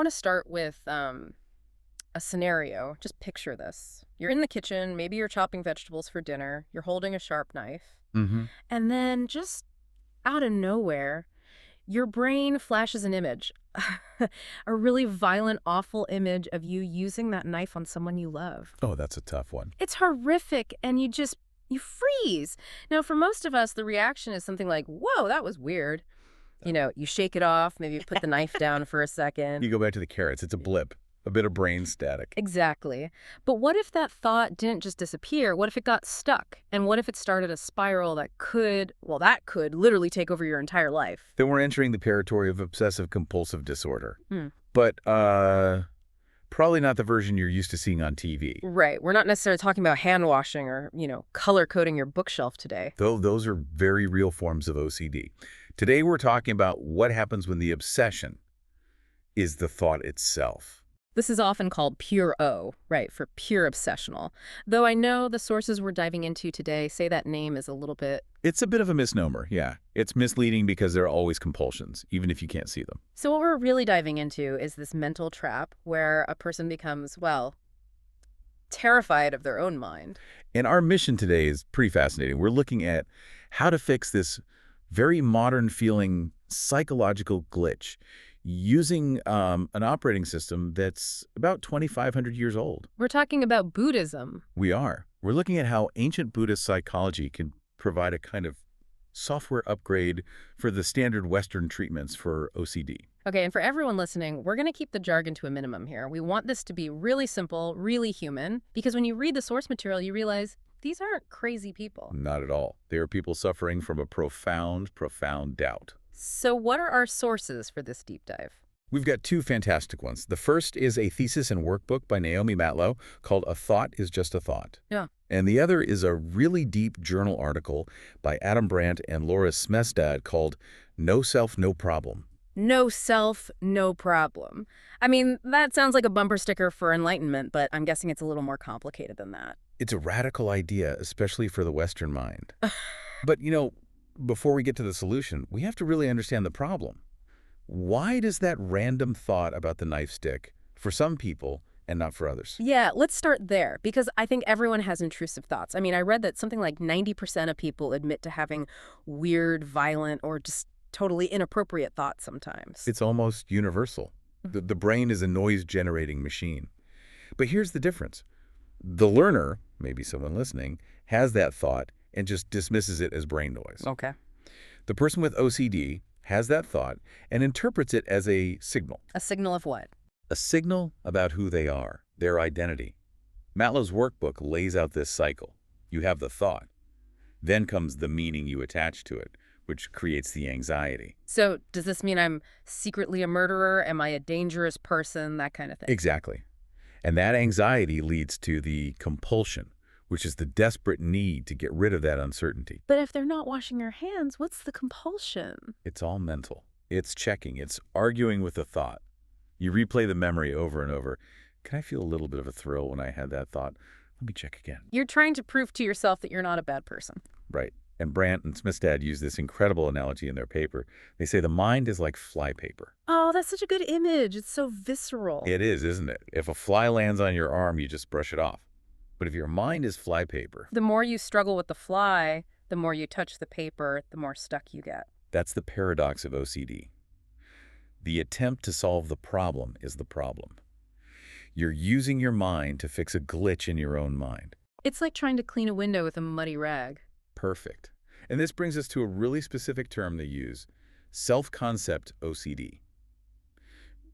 want to start with a scenario. Just picture this. You're in the kitchen, maybe you're chopping vegetables for dinner, you're holding a sharp knife, Mm-hmm. and then just out of nowhere, your brain flashes an image. A really violent, awful image of you using that knife on someone you love. Oh, that's a tough one. It's horrific, and you freeze. Now, for most of us, the reaction is something like, whoa, that was weird. You shake it off, maybe put the knife down for a second. You go back to the carrots. It's a blip, a bit of brain static. Exactly. But what if that thought didn't just disappear? What if it got stuck? And what if it started a spiral that could literally take over your entire life? Then we're entering the territory of obsessive-compulsive disorder. Hmm. But probably not the version you're used to seeing on TV. Right. We're not necessarily talking about hand washing or, color coding your bookshelf today. Though those are very real forms of OCD. Today we're talking about what happens when the obsession is the thought itself. This is often called pure O, right, for pure obsessional. Though I know the sources we're diving into today say that name is a little bit... It's a bit of a misnomer, yeah. It's misleading because there are always compulsions, even if you can't see them. So what we're really diving into is this mental trap where a person becomes, terrified of their own mind. And our mission today is pretty fascinating. We're looking at how to fix this very modern-feeling psychological glitch using an operating system that's about 2,500 years old. We're talking about Buddhism. We are. We're looking at how ancient Buddhist psychology can provide a kind of software upgrade for the standard Western treatments for OCD. Okay, and for everyone listening, we're going to keep the jargon to a minimum here. We want this to be really simple, really human, because when you read the source material, you realize these aren't crazy people. Not at all. They are people suffering from a profound, profound doubt. So what are our sources for this deep dive? We've got two fantastic ones. The first is a thesis and workbook by Naomi Matlow called A Thought is Just a Thought. Yeah. And the other is a really deep journal article by Adam Brandt and Laura Smestad called No Self, No Problem. No self, no problem. I mean, that sounds like a bumper sticker for enlightenment, but I'm guessing it's a little more complicated than that. It's a radical idea, especially for the Western mind. But, before we get to the solution, we have to really understand the problem. Why does that random thought about the knife stick for some people and not for others? Yeah, let's start there, because I think everyone has intrusive thoughts. I mean, I read that something like 90% of people admit to having weird, violent, or just totally inappropriate thoughts sometimes. It's almost universal. The brain is a noise-generating machine. But here's the difference. The learner, maybe someone listening, has that thought and just dismisses it as brain noise. Okay. The person with OCD has that thought and interprets it as a signal. A signal of what? A signal about who they are, their identity. Matlow's workbook lays out this cycle. You have the thought. Then comes the meaning you attach to it, which creates the anxiety. So does this mean I'm secretly a murderer? Am I a dangerous person? That kind of thing. Exactly. And that anxiety leads to the compulsion, which is the desperate need to get rid of that uncertainty. But if they're not washing your hands, what's the compulsion? It's all mental. It's checking. It's arguing with the thought. You replay the memory over and over. Can I feel a little bit of a thrill when I had that thought? Let me check again. You're trying to prove to yourself that you're not a bad person. Right. And Brandt and Smithstad use this incredible analogy in their paper. They say the mind is like flypaper. Oh, that's such a good image. It's so visceral. It is, isn't it? If a fly lands on your arm, you just brush it off. But if your mind is flypaper, The more you struggle with the fly, the more you touch the paper, the more stuck you get. that's the paradox of OCD. The attempt to solve the problem is the problem. You're using your mind to fix a glitch in your own mind. It's like trying to clean a window with a muddy rag. Perfect. And this brings us to a really specific term they use, Self-Concept OCD.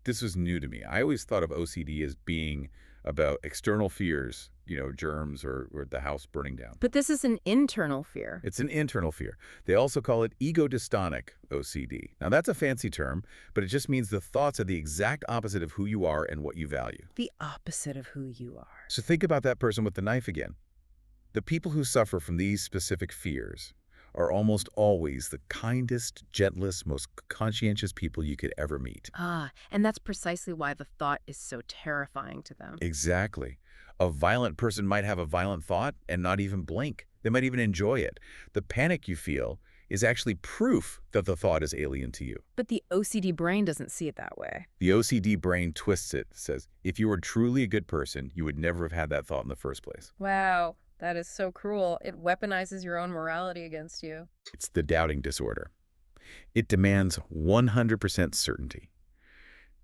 This was new to me. I always thought of OCD as being about external fears, germs or the house burning down. But this is an internal fear. It's an internal fear. They also call it ego-dystonic OCD. Now, that's a fancy term, but it just means the thoughts are the exact opposite of who you are and what you value. The opposite of who you are. So think about that person with the knife again. The people who suffer from these specific fears are almost always the kindest, gentlest, most conscientious people you could ever meet. And that's precisely why the thought is so terrifying to them. Exactly. A violent person might have a violent thought and not even blink. They might even enjoy it. The panic you feel is actually proof that the thought is alien to you. But the OCD brain doesn't see it that way. The OCD brain twists it, says, if you were truly a good person, you would never have had that thought in the first place. Wow, that is so cruel. It weaponizes your own morality against you. It's the doubting disorder. It demands 100% certainty.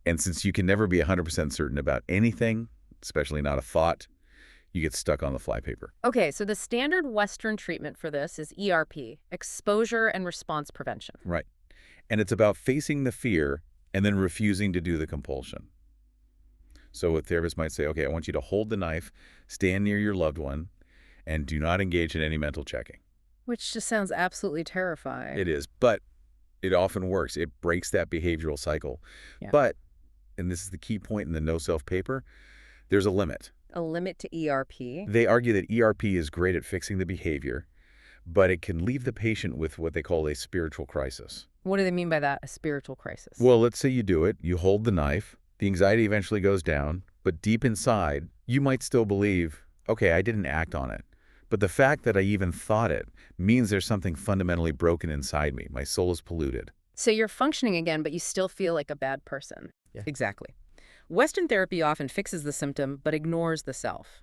And since you can never be 100% certain about anything, especially not a thought, you get stuck on the flypaper. Okay, so the standard Western treatment for this is ERP, exposure and response prevention. Right. And it's about facing the fear and then refusing to do the compulsion. So a therapist might say, okay, I want you to hold the knife, stand near your loved one, and do not engage in any mental checking. Which just sounds absolutely terrifying. It is, but it often works. It breaks that behavioral cycle. Yeah. But, and this is the key point in the no-self paper, there's a limit. A limit to ERP? They argue that ERP is great at fixing the behavior, but it can leave the patient with what they call a spiritual crisis. What do they mean by that, a spiritual crisis? Well, let's say you do it, you hold the knife, the anxiety eventually goes down, but deep inside, you might still believe, okay, I didn't act on it. But the fact that I even thought it means there's something fundamentally broken inside me. My soul is polluted. So you're functioning again, but you still feel like a bad person. Yeah. Exactly. Western therapy often fixes the symptom, but ignores the self.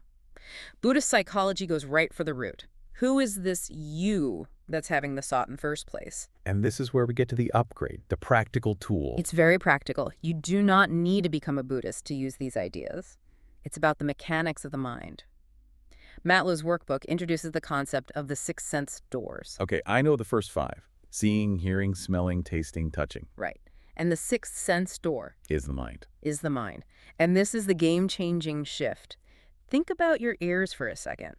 Buddhist psychology goes right for the root. Who is this you that's having the thought in the first place? And this is where we get to the upgrade, the practical tool. It's very practical. You do not need to become a Buddhist to use these ideas. It's about the mechanics of the mind. Matlow's workbook introduces the concept of the six sense doors. Okay, I know the first five. Seeing, hearing, smelling, tasting, touching. Right. And the sixth sense door Is the mind. is the mind. And this is the game-changing shift. Think about your ears for a second.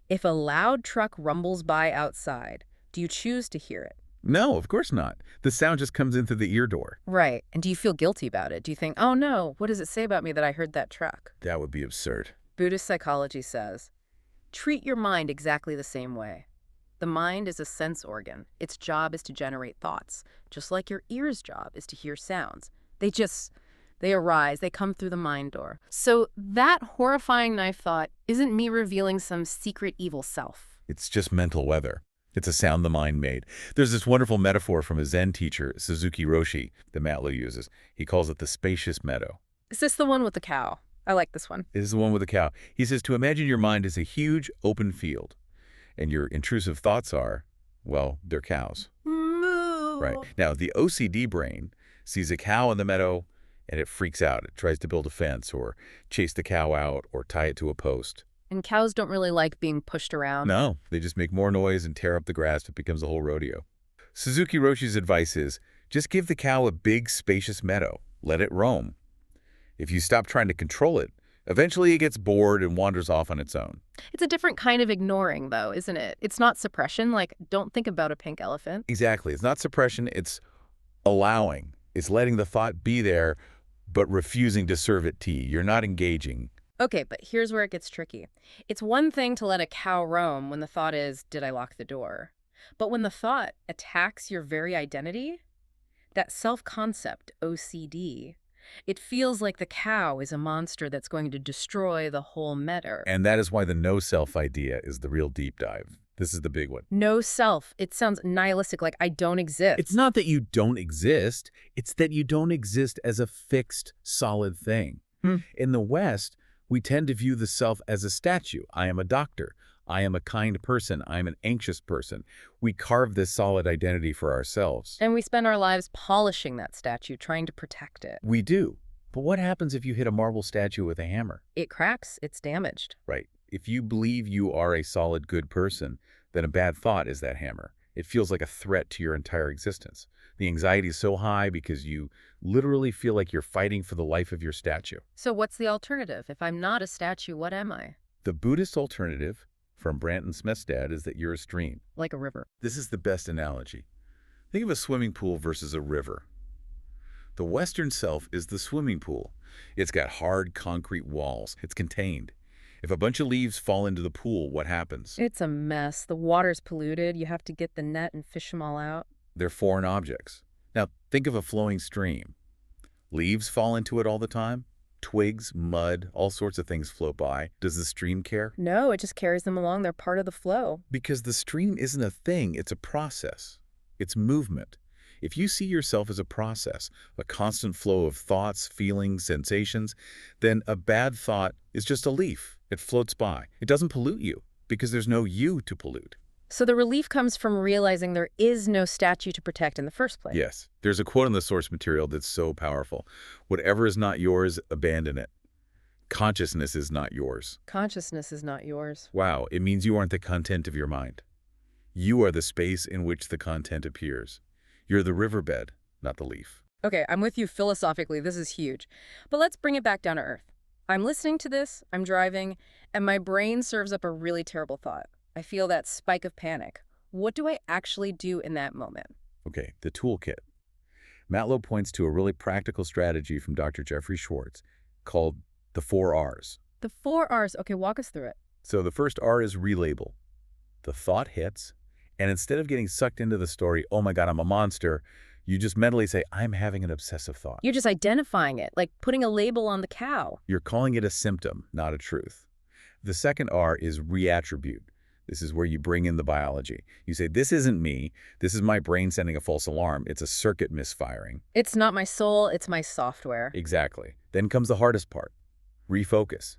If a loud truck rumbles by outside, do you choose to hear it? No, of course not. The sound just comes in through the ear door. Right. And do you feel guilty about it? Do you think, oh no, what does it say about me that I heard that truck? That would be absurd. Buddhist psychology says, treat your mind exactly the same way. The mind is a sense organ. Its job is to generate thoughts, just like your ear's job is to hear sounds. They arise, they come through the mind door. So that horrifying knife thought isn't me revealing some secret evil self. It's just mental weather. It's a sound the mind made. There's this wonderful metaphor from a Zen teacher, Suzuki Roshi, that Matlow uses. He calls it the Spacious Meadow. Is this the one with the cow? I like this one. This is the one with the cow. He says to imagine your mind as a huge open field, and your intrusive thoughts are, well, they're cows. Moo. Right. Now, the OCD brain sees a cow in the meadow, and it freaks out. It tries to build a fence or chase the cow out or tie it to a post. And cows don't really like being pushed around. No, they just make more noise and tear up the grass. It becomes a whole rodeo. Suzuki Roshi's advice is, just give the cow a big, spacious meadow. Let it roam. If you stop trying to control it, eventually it gets bored and wanders off on its own. It's a different kind of ignoring, though, isn't it? It's not suppression, like, don't think about a pink elephant. Exactly. It's not suppression. It's allowing. It's letting the thought be there, but refusing to serve it tea. You're not engaging. Okay, but here's where it gets tricky. It's one thing to let a cow roam when the thought is, did I lock the door? But when the thought attacks your very identity, that self-concept OCD, it feels like the cow is a monster that's going to destroy the whole meadow. And that is why the no-self idea is the real deep dive. This is the big one. No self. It sounds nihilistic, like I don't exist. It's not that you don't exist. It's that you don't exist as a fixed, solid thing. In the West, we tend to view the self as a statue. I am a doctor. I am a kind person. I am an anxious person. We carve this solid identity for ourselves. And we spend our lives polishing that statue, trying to protect it. We do. But what happens if you hit a marble statue with a hammer? It cracks. It's damaged. Right. If you believe you are a solid, good person, then a bad thought is that hammer. It feels like a threat to your entire existence. The anxiety is so high because you literally feel like you're fighting for the life of your statue. So what's the alternative? If I'm not a statue, what am I? The Buddhist alternative from Branton Smith's dad is that you're a stream. Like a river. This is the best analogy. Think of a swimming pool versus a river. The Western self is the swimming pool. It's got hard concrete walls. It's contained. If a bunch of leaves fall into the pool, what happens? It's a mess. The water's polluted. You have to get the net and fish them all out. They're foreign objects. Now, think of a flowing stream. Leaves fall into it all the time. Twigs, mud, all sorts of things float by. Does the stream care? No, it just carries them along. They're part of the flow. Because the stream isn't a thing, it's a process. It's movement. If you see yourself as a process, a constant flow of thoughts, feelings, sensations, then a bad thought is just a leaf. It floats by. It doesn't pollute you because there's no you to pollute. So the relief comes from realizing there is no statue to protect in the first place. Yes, there's a quote in the source material that's so powerful. Whatever is not yours, abandon it. Consciousness is not yours. Consciousness is not yours. Wow, it means you aren't the content of your mind. You are the space in which the content appears. You're the riverbed, not the leaf. Okay, I'm with you philosophically. This is huge. But let's bring it back down to earth. I'm listening to this, I'm driving, and my brain serves up a really terrible thought. I feel that spike of panic. What do I actually do in that moment? Okay, the toolkit. Matlow points to a really practical strategy from Dr. Jeffrey Schwartz called the 4 R's. The 4 R's. Okay, walk us through it. So the first R is relabel. The thought hits, and instead of getting sucked into the story, oh my God, I'm a monster, you just mentally say, I'm having an obsessive thought. You're just identifying it, like putting a label on the cow. You're calling it a symptom, not a truth. The second R is reattribute. This is where you bring in the biology. You say, this isn't me. This is my brain sending a false alarm. It's a circuit misfiring. It's not my soul, it's my software. Exactly. Then comes the hardest part. Refocus.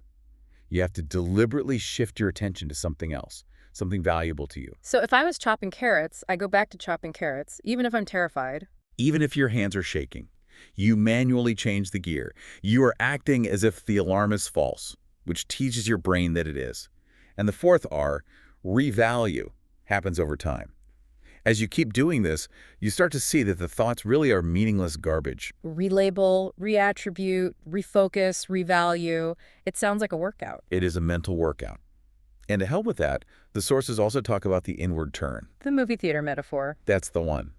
You have to deliberately shift your attention to something else, something valuable to you. So if I was chopping carrots, I go back to chopping carrots, even if I'm terrified. Even if your hands are shaking, you manually change the gear. You are acting as if the alarm is false, which teaches your brain that it is. And the fourth R, revalue, happens over time. As you keep doing this, you start to see that the thoughts really are meaningless garbage. Relabel, reattribute, refocus, revalue. It sounds like a workout. It is a mental workout. And to help with that, the sources also talk about the inward turn. The movie theater metaphor. That's the one.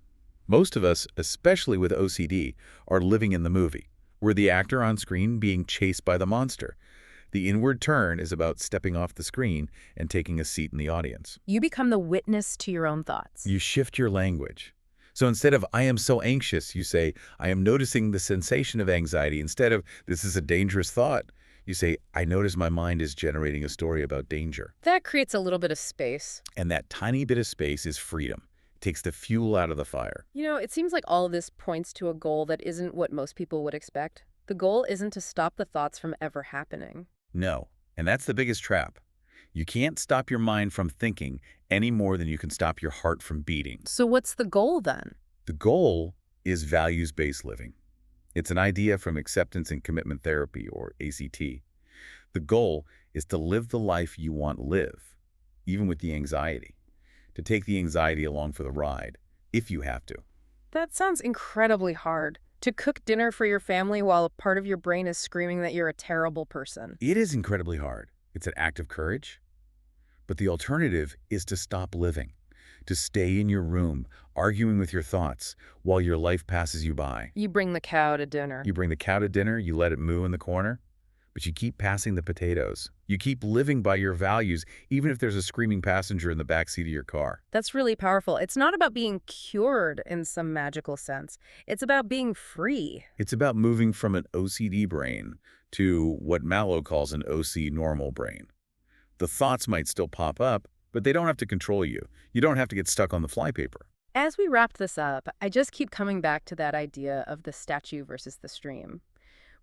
Most of us, especially with OCD, are living in the movie. We're the actor on screen being chased by the monster. The inward turn is about stepping off the screen and taking a seat in the audience. You become the witness to your own thoughts. You shift your language. So instead of, I am so anxious, you say, I am noticing the sensation of anxiety. Instead of, this is a dangerous thought, you say, I notice my mind is generating a story about danger. That creates a little bit of space. And that tiny bit of space is freedom. It takes the fuel out of the fire. You know, it seems like all of this points to a goal that isn't what most people would expect. The goal isn't to stop the thoughts from ever happening. No, and that's the biggest trap. You can't stop your mind from thinking any more than you can stop your heart from beating. So what's the goal then? The goal is values-based living. It's an idea from acceptance and commitment therapy, or ACT. The goal is to live the life you want to live, even with the anxiety. To take the anxiety along for the ride, if you have to. That sounds incredibly hard. To cook dinner for your family while a part of your brain is screaming that you're a terrible person. It is incredibly hard. It's an act of courage. But the alternative is to stop living, to stay in your room, arguing with your thoughts while your life passes you by. You bring the cow to dinner. You bring the cow to dinner, you let it moo in the corner, but you keep passing the potatoes. You keep living by your values, even if there's a screaming passenger in the backseat of your car. That's really powerful. It's not about being cured in some magical sense. It's about being free. It's about moving from an OCD brain to what Mallow calls an OC normal brain. The thoughts might still pop up, but they don't have to control you. You don't have to get stuck on the flypaper. As we wrap this up, I just keep coming back to that idea of the statue versus the stream.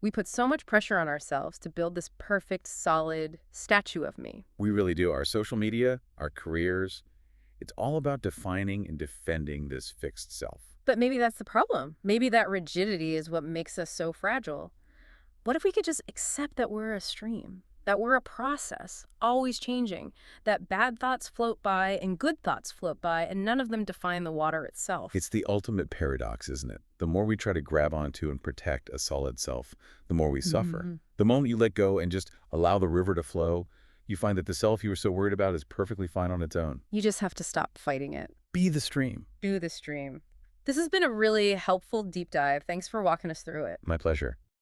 We put so much pressure on ourselves to build this perfect, solid statue of me. We really do. Our social media, our careers, it's all about defining and defending this fixed self. But maybe that's the problem. Maybe that rigidity is what makes us so fragile. What if we could just accept that we're a stream? That we're a process, always changing, that bad thoughts float by and good thoughts float by, and none of them define the water itself. It's the ultimate paradox, isn't it? The more we try to grab onto and protect a solid self, the more we suffer. The moment you let go and just allow the river to flow, you find that the self you were so worried about is perfectly fine on its own. You just have to stop fighting it. Be the stream. Do the stream. This has been a really helpful deep dive. Thanks for walking us through it. My pleasure.